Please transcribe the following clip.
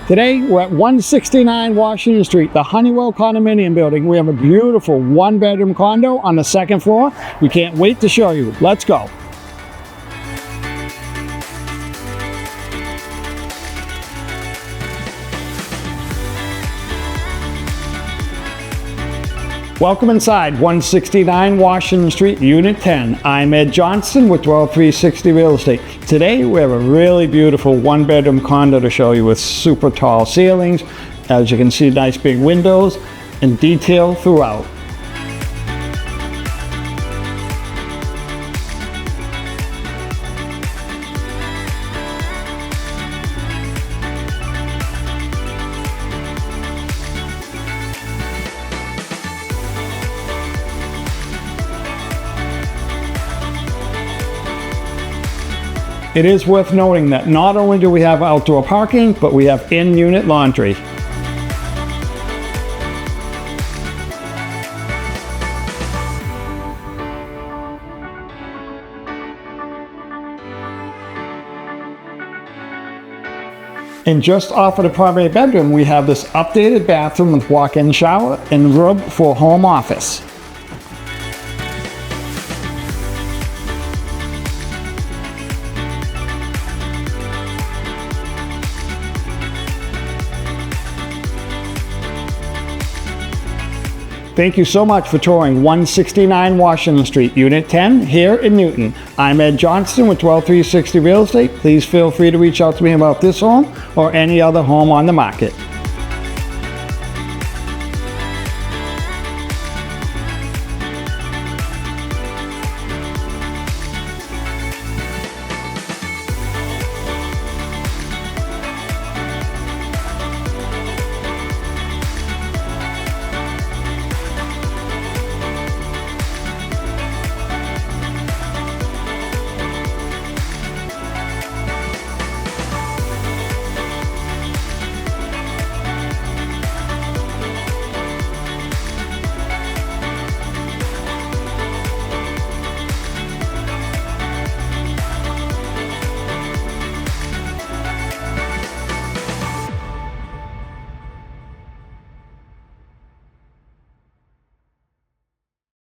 Today, we're at 169 Washington Street, the Hunnewell condominium building. We have a beautiful one-bedroom condo on the second floor. We can't wait to show you. Let's go. Welcome inside 169 Washington Street, Unit 10. I'm Ed Johnston with Dwell360 Real Estate. Today we have a really beautiful one-bedroom condo to show you with super tall ceilings. As you can see, nice big windows and detail throughout. It is worth noting that not only do we have outdoor parking, but we have in-unit laundry. And just off of the primary bedroom, we have this updated bathroom with walk-in shower and room for home office. Thank you so much for touring 169 Washington Street, Unit 10, here in Newton. I'm Ed Johnston with Dwell360 Real Estate. Please feel free to reach out to me about this home or any other home on the market.